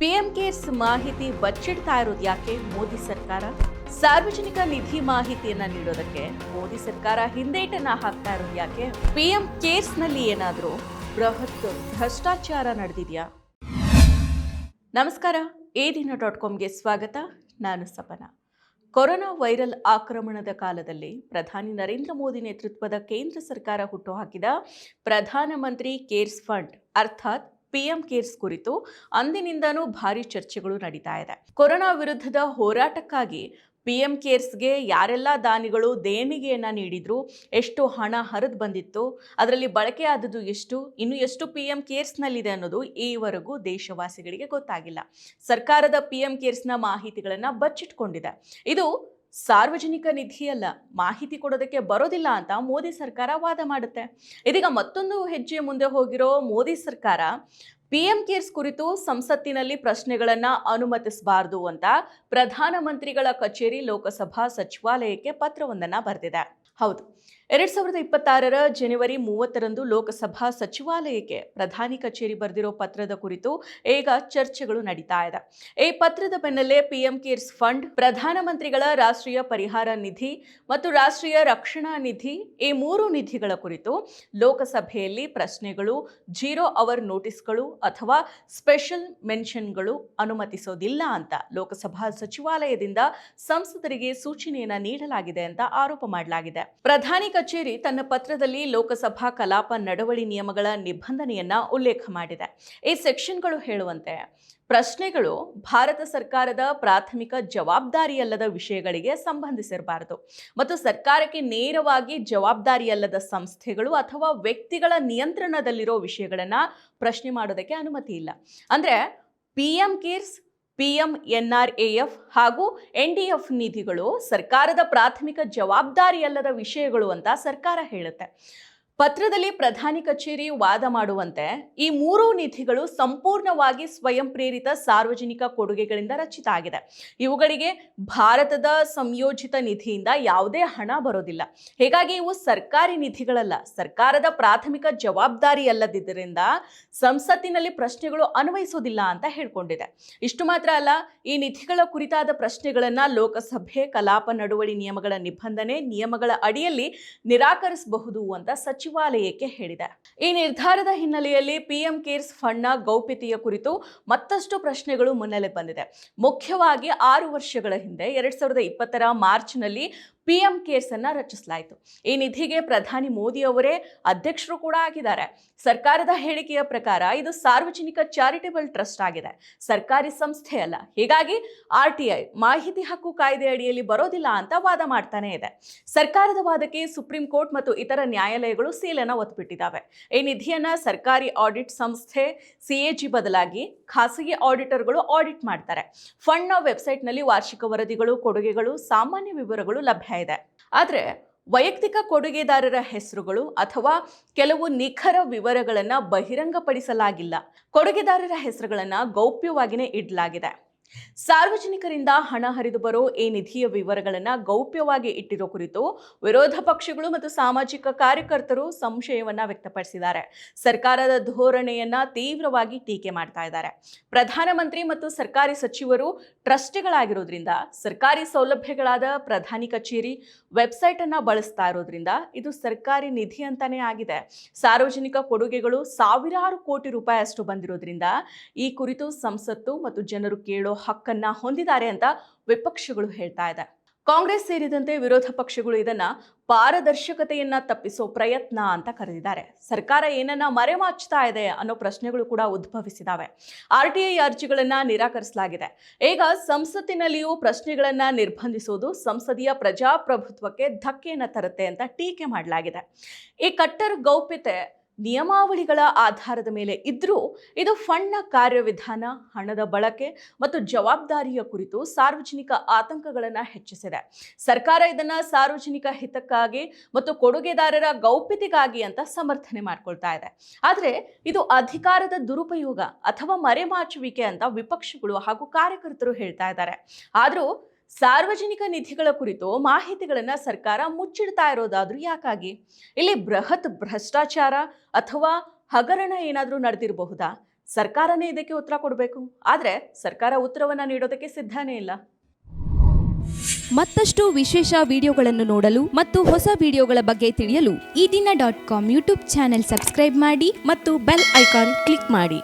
PM CARES ಮಾಹಿತಿ ಬಚ್ಚಿಡ್ತಾ ಇರೋದು ಯಾಕೆ ಮೋದಿ ಸರ್ಕಾರ? ಸಾರ್ವಜನಿಕ ನಿಧಿ ಮಾಹಿತಿಯನ್ನ ನೀಡೋದಕ್ಕೆ ಮೋದಿ ಸರ್ಕಾರ ಹಿಂದೇಟನ್ನ ಹಾಕ್ತಾ ಇರೋದು ಯಾಕೆ? ಪಿಎಂ ಕೇರ್ಸ್ ನಲ್ಲಿ ಏನಾದರೂ ಬೃಹತ್ ಭ್ರಷ್ಟಾಚಾರ ನಡೆದಿದೆಯಾ? ನಮಸ್ಕಾರ, ADINA.comಗೆ ಸ್ವಾಗತ. ನಾನು ಸಪನಾ. ಕೊರೋನಾ ವೈರಲ್ ಆಕ್ರಮಣದ ಕಾಲದಲ್ಲಿ ಪ್ರಧಾನಿ ನರೇಂದ್ರ ಮೋದಿ ನೇತೃತ್ವದ ಕೇಂದ್ರ ಸರ್ಕಾರ ಹುಟ್ಟುಹಾಕಿದ ಪ್ರಧಾನಮಂತ್ರಿ ಕೇರ್ಸ್ ಫಂಡ್ ಅರ್ಥಾತ್ ಪಿಎಂ ಕೇರ್ಸ್ ಕುರಿತು ಅಂದಿನಿಂದನೂ ಭಾರಿ ಚರ್ಚೆಗಳು ನಡೀತಾ ಇದೆ. ಕೊರೋನಾ ವಿರುದ್ಧದ ಹೋರಾಟಕ್ಕಾಗಿ ಪಿಎಂ ಕೇರ್ಸ್ಗೆ ಯಾರೆಲ್ಲ ದಾನಿಗಳು ದೇಣಿಗೆಯನ್ನ ನೀಡಿದ್ರು, ಎಷ್ಟು ಹಣ ಹರಿದು ಬಂದಿತ್ತು, ಅದರಲ್ಲಿ ಬಳಕೆ ಆದದ್ದು ಎಷ್ಟು, ಇನ್ನು ಎಷ್ಟು ಪಿಎಂ ಕೇರ್ಸ್ನಲ್ಲಿದೆ ಅನ್ನೋದು ಈವರೆಗೂ ದೇಶವಾಸಿಗಳಿಗೆ ಗೊತ್ತಾಗಿಲ್ಲ. ಸರ್ಕಾರದ ಪಿಎಂ ಕೇರ್ಸ್ನ ಮಾಹಿತಿಗಳನ್ನು ಬಚ್ಚಿಟ್ಕೊಂಡಿದೆ. ಇದು ಸಾರ್ವಜನಿಕ ನಿಧಿಯಲ್ಲ, ಮಾಹಿತಿ ಕೊಡೋದಕ್ಕೆ ಬರೋದಿಲ್ಲ ಅಂತ ಮೋದಿ ಸರ್ಕಾರ ವಾದ ಮಾಡುತ್ತೆ. ಇದೀಗ ಮತ್ತೊಂದು ಹೆಜ್ಜೆ ಮುಂದೆ ಹೋಗಿರೋ ಮೋದಿ ಸರ್ಕಾರ ಪಿಎಂ ಕೇರ್ಸ್ ಕುರಿತು ಸಂಸತ್ತಿನಲ್ಲಿ ಪ್ರಶ್ನೆಗಳನ್ನ ಅನುಮತಿಸಬಾರದು ಅಂತ ಪ್ರಧಾನಮಂತ್ರಿಗಳ ಕಚೇರಿ ಲೋಕಸಭಾ ಸಚಿವಾಲಯಕ್ಕೆ ಪತ್ರವೊಂದನ್ನ ಬರೆದಿದೆ. ಹೌದು, 2026 ಜನವರಿ 30ರಂದು ಲೋಕಸಭಾ ಸಚಿವಾಲಯಕ್ಕೆ ಪ್ರಧಾನಿ ಕಚೇರಿ ಬರೆದಿರೋ ಪತ್ರದ ಕುರಿತು ಈಗ ಚರ್ಚೆಗಳು ನಡೀತಾ ಇದೆ. ಈ ಪತ್ರದ ಬೆನ್ನಲ್ಲೇ ಪಿಎಂ ಕೇರ್ಸ್ ಫಂಡ್, ಪ್ರಧಾನಮಂತ್ರಿಗಳ ರಾಷ್ಟ್ರೀಯ ಪರಿಹಾರ ನಿಧಿ ಮತ್ತು ರಾಷ್ಟ್ರೀಯ ರಕ್ಷಣಾ ನಿಧಿ, ಈ ಮೂರು ನಿಧಿಗಳ ಕುರಿತು ಲೋಕಸಭೆಯಲ್ಲಿ ಪ್ರಶ್ನೆಗಳು, 0 ಅವರ್ ನೋಟಿಸ್ಗಳು ಅಥವಾ ಸ್ಪೆಷಲ್ ಮೆನ್ಷನ್ಗಳು ಅನುಮತಿಸೋದಿಲ್ಲ ಅಂತ ಲೋಕಸಭಾ ಸಚಿವಾಲಯದಿಂದ ಸಂಸದರಿಗೆ ಸೂಚನೆಯನ್ನ ನೀಡಲಾಗಿದೆ ಅಂತ ಆರೋಪ ಮಾಡಲಾಗಿದೆ. ಪ್ರಧಾನಿ ಕಚೇರಿ ತನ್ನ ಪತ್ರದಲ್ಲಿ ಲೋಕಸಭಾ ಕಲಾಪ ನಡವಳಿ ನಿಯಮಗಳ ನಿಬಂಧನೆಯನ್ನ ಉಲ್ಲೇಖ ಮಾಡಿದೆ. ಈ ಸೆಕ್ಷನ್ಗಳು ಹೇಳುವಂತೆ ಪ್ರಶ್ನೆಗಳು ಭಾರತ ಸರ್ಕಾರದ ಪ್ರಾಥಮಿಕ ಜವಾಬ್ದಾರಿಯಲ್ಲದ ವಿಷಯಗಳಿಗೆ ಸಂಬಂಧಿಸಿರಬಾರದು ಮತ್ತು ಸರ್ಕಾರಕ್ಕೆ ನೇರವಾಗಿ ಜವಾಬ್ದಾರಿಯಲ್ಲದ ಸಂಸ್ಥೆಗಳು ಅಥವಾ ವ್ಯಕ್ತಿಗಳ ನಿಯಂತ್ರಣದಲ್ಲಿರೋ ವಿಷಯಗಳನ್ನ ಪ್ರಶ್ನೆ ಮಾಡೋದಕ್ಕೆ ಅನುಮತಿ ಇಲ್ಲ. ಅಂದ್ರೆ ಪಿಎಂ ಕೇರ್ಸ್, PMNRAF ಹಾಗೂ NDF ನಿಧಿಗಳು ಸರ್ಕಾರದ ಪ್ರಾಥಮಿಕ ಜವಾಬ್ದಾರಿಯಲ್ಲದ ವಿಷಯಗಳು ಅಂತ ಸರ್ಕಾರ ಹೇಳುತ್ತೆ. ಪತ್ರದಲ್ಲಿ ಪ್ರಧಾನಿ ಕಚೇರಿ ವಾದ ಮಾಡುವಂತೆ ಈ ಮೂರೂ ನಿಧಿಗಳು ಸಂಪೂರ್ಣವಾಗಿ ಸ್ವಯಂ ಪ್ರೇರಿತ ಸಾರ್ವಜನಿಕ ಕೊಡುಗೆಗಳಿಂದ ರಚಿತ ಆಗಿದೆ. ಇವುಗಳಿಗೆ ಭಾರತದ ಸಂಯೋಜಿತ ನಿಧಿಯಿಂದ ಯಾವುದೇ ಹಣ ಬರೋದಿಲ್ಲ. ಹೀಗಾಗಿ ಇವು ಸರ್ಕಾರಿ ನಿಧಿಗಳಲ್ಲ, ಸರ್ಕಾರದ ಪ್ರಾಥಮಿಕ ಜವಾಬ್ದಾರಿ ಅಲ್ಲದಿದ್ದರಿಂದ ಸಂಸತ್ತಿನಲ್ಲಿ ಪ್ರಶ್ನೆಗಳು ಅನ್ವಯಿಸೋದಿಲ್ಲ ಅಂತ ಹೇಳ್ಕೊಂಡಿದೆ. ಇಷ್ಟು ಮಾತ್ರ ಅಲ್ಲ, ಈ ನಿಧಿಗಳ ಕುರಿತಾದ ಪ್ರಶ್ನೆಗಳನ್ನ ಲೋಕಸಭೆ ಕಲಾಪ ನಡುವಳಿ ನಿಯಮಗಳ ನಿಯಮಗಳ ಅಡಿಯಲ್ಲಿ ನಿರಾಕರಿಸಬಹುದು ಅಂತ ಸಚಿವಾಲಯಕ್ಕೆ ಹೇಳಿದೆ. ಈ ನಿರ್ಧಾರದ ಹಿನ್ನೆಲೆಯಲ್ಲಿ ಪಿಎಂ ಕೇರ್ಸ್ ಫಂಡ್ನ ಗೌಪ್ಯತೆಯ ಕುರಿತು ಮತ್ತಷ್ಟು ಪ್ರಶ್ನೆಗಳು ಮುನ್ನೆಲೆ ಬಂದಿದೆ. ಮುಖ್ಯವಾಗಿ 6 ವರ್ಷಗಳ ಹಿಂದೆ 2020ರ ಮಾರ್ಚ್ನಲ್ಲಿ ಪಿಎಂ ಕೇರ್ಸ್ ಅನ್ನ ರಚಿಸಲಾಯಿತು. ಈ ನಿಧಿಗೆ ಪ್ರಧಾನಿ ಮೋದಿ ಅವರೇ ಅಧ್ಯಕ್ಷರು ಕೂಡ ಆಗಿದ್ದಾರೆ. ಸರ್ಕಾರದ ಹೇಳಿಕೆಯ ಪ್ರಕಾರ ಇದು ಸಾರ್ವಜನಿಕ ಚಾರಿಟೇಬಲ್ ಟ್ರಸ್ಟ್ ಆಗಿದೆ, ಸರ್ಕಾರಿ ಸಂಸ್ಥೆ ಅಲ್ಲ. ಹೀಗಾಗಿ RTI ಮಾಹಿತಿ ಹಕ್ಕು ಕಾಯ್ದೆ ಅಡಿಯಲ್ಲಿ ಬರೋದಿಲ್ಲ ಅಂತ ವಾದ ಮಾಡ್ತಾನೆ ಇದೆ. ಸರ್ಕಾರದ ವಾದಕ್ಕೆ ಸುಪ್ರೀಂ ಕೋರ್ಟ್ ಮತ್ತು ಇತರ ನ್ಯಾಯಾಲಯಗಳು ಸೀಲನ್ನ ಒತ್ಬಿಟ್ಟಿದ್ದಾವೆ. ಈ ನಿಧಿಯನ್ನ ಸರ್ಕಾರಿ ಆಡಿಟ್ ಸಂಸ್ಥೆ CAG ಬದಲಾಗಿ ಖಾಸಗಿ ಆಡಿಟರ್ಗಳು ಆಡಿಟ್ ಮಾಡ್ತಾರೆ. ಫಂಡ್ನ ವೆಬ್ಸೈಟ್ನಲ್ಲಿ ವಾರ್ಷಿಕ ವರದಿಗಳು, ಕೊಡುಗೆಗಳು, ಸಾಮಾನ್ಯ ವಿವರಗಳು ಲಭ್ಯ ಇದೆ. ಆದರೆ ವೈಯಕ್ತಿಕ ಕೊಡುಗೆದಾರರ ಹೆಸರುಗಳು ಅಥವಾ ಕೆಲವು ನಿಖರ ವಿವರಗಳನ್ನು ಬಹಿರಂಗಪಡಿಸಲಾಗಿಲ್ಲ. ಕೊಡುಗೆದಾರರ ಹೆಸರುಗಳನ್ನು ಗೌಪ್ಯವಾಗಿಯೇ ಇಡಲಾಗಿದೆ. ಸಾರ್ವಜನಿಕರಿಂದ ಹಣ ಹರಿದು ಬರೋ ಈ ನಿಧಿಯ ವಿವರಗಳನ್ನು ಗೌಪ್ಯವಾಗಿ ಇಟ್ಟಿರೋ ಕುರಿತು ವಿರೋಧ ಪಕ್ಷಗಳು ಮತ್ತು ಸಾಮಾಜಿಕ ಕಾರ್ಯಕರ್ತರು ಸಂಶಯವನ್ನ ವ್ಯಕ್ತಪಡಿಸಿದ್ದಾರೆ. ಸರ್ಕಾರದ ಧೋರಣೆಯನ್ನ ತೀವ್ರವಾಗಿ ಟೀಕೆ ಮಾಡ್ತಾ ಇದ್ದಾರೆ. ಪ್ರಧಾನಮಂತ್ರಿ ಮತ್ತು ಸರ್ಕಾರಿ ಸಚಿವರು ಟ್ರಸ್ಟಿಗಳಾಗಿರೋದ್ರಿಂದ ಸರ್ಕಾರಿ ಸೌಲಭ್ಯಗಳಾದ ಪ್ರಧಾನಿ ಕಚೇರಿ ವೆಬ್ಸೈಟ್ ಅನ್ನ ಬಳಸ್ತಾ ಇರೋದ್ರಿಂದ ಇದು ಸರ್ಕಾರಿ ನಿಧಿ ಅಂತಾನೆ ಆಗಿದೆ. ಸಾರ್ವಜನಿಕ ಕೊಡುಗೆಗಳು ಸಾವಿರಾರು ಕೋಟಿ ರೂಪಾಯಿ ಅಷ್ಟು ಬಂದಿರೋದ್ರಿಂದ ಈ ಕುರಿತು ಸಂಸತ್ತು ಮತ್ತು ಜನರು ಕೇಳೋ ಹಕ್ಕನ್ನ ಹೊಂದಿದ್ದಾರೆ ಅಂತ ವಿಪಕ್ಷಗಳು ಹೇಳ್ತಾ ಇದೆ. ಕಾಂಗ್ರೆಸ್ ಸೇರಿದಂತೆ ವಿರೋಧ ಪಕ್ಷಗಳು ಇದನ್ನ ಪಾರದರ್ಶಕತೆಯನ್ನ ತಪ್ಪಿಸೋ ಪ್ರಯತ್ನ ಅಂತ ಕರೆದಿದ್ದಾರೆ. ಸರ್ಕಾರ ಏನನ್ನ ಮರೆಮಾಚ್ತಾ ಇದೆ ಅನ್ನೋ ಪ್ರಶ್ನೆಗಳು ಕೂಡ ಉದ್ಭವಿಸಿದಾವೆ. RTI ಅರ್ಜಿಗಳನ್ನ ನಿರಾಕರಿಸಲಾಗಿದೆ. ಈಗ ಸಂಸತ್ತಿನಲ್ಲಿಯೂ ಪ್ರಶ್ನೆಗಳನ್ನ ನಿರ್ಬಂಧಿಸೋದು ಸಂಸದೀಯ ಪ್ರಜಾಪ್ರಭುತ್ವಕ್ಕೆ ಧಕ್ಕೆಯನ್ನ ತರುತ್ತೆ ಅಂತ ಟೀಕೆ ಮಾಡಲಾಗಿದೆ. ಈ ಕಟ್ಟರ್ ಗೌಪ್ಯತೆ ನಿಯಮಾವಳಿಗಳ ಆಧಾರದ ಮೇಲೆ ಇದ್ರೂ ಇದು ಫಂಡ್ನ ಕಾರ್ಯವಿಧಾನ, ಹಣದ ಬಳಕೆ ಮತ್ತು ಜವಾಬ್ದಾರಿಯ ಕುರಿತು ಸಾರ್ವಜನಿಕ ಆತಂಕಗಳನ್ನು ಹೆಚ್ಚಿಸಿದೆ. ಸರ್ಕಾರ ಇದನ್ನ ಸಾರ್ವಜನಿಕ ಹಿತಕ್ಕಾಗಿ ಮತ್ತು ಕೊಡುಗೆದಾರರ ಗೌಪ್ಯತೆಗಾಗಿ ಅಂತ ಸಮರ್ಥನೆ ಮಾಡ್ಕೊಳ್ತಾ ಇದೆ. ಆದರೆ ಇದು ಅಧಿಕಾರದ ದುರುಪಯೋಗ ಅಥವಾ ಮರೆಮಾಚುವಿಕೆ ಅಂತ ವಿಪಕ್ಷಗಳು ಹಾಗೂ ಕಾರ್ಯಕರ್ತರು ಹೇಳ್ತಾ ಇದ್ದಾರೆ. ಆದರೂ ಸಾರ್ವಜನಿಕ ನಿಧಿಗಳ ಕುರಿತು ಮಾಹಿತಿಗಳನ್ನು ಸರ್ಕಾರ ಮುಚ್ಚಿಡ್ತಾ ಇರೋದಾದ್ರೂ ಯಾಕಾಗಿ? ಇಲ್ಲಿ ಬೃಹತ್ ಭ್ರಷ್ಟಾಚಾರ ಅಥವಾ ಹಗರಣ ಏನಾದರೂ ನಡೆದಿರಬಹುದಾ? ಸರ್ಕಾರನೇ ಇದಕ್ಕೆ ಉತ್ತರ ಕೊಡಬೇಕು. ಆದರೆ ಸರ್ಕಾರ ಉತ್ತರವನ್ನು ನೀಡೋದಕ್ಕೆ ಸಿದ್ಧನೇ ಇಲ್ಲ. ಮತ್ತಷ್ಟು ವಿಶೇಷ ವಿಡಿಯೋಗಳನ್ನು ನೋಡಲು ಮತ್ತು ಹೊಸ ವಿಡಿಯೋಗಳ ಬಗ್ಗೆ ತಿಳಿಯಲು ಈ ದಿನ .com ಯೂಟ್ಯೂಬ್ ಚಾನೆಲ್ ಸಬ್ಸ್ಕ್ರೈಬ್ ಮಾಡಿ ಮತ್ತು ಬೆಲ್ ಐಕಾನ್ ಕ್ಲಿಕ್ ಮಾಡಿ.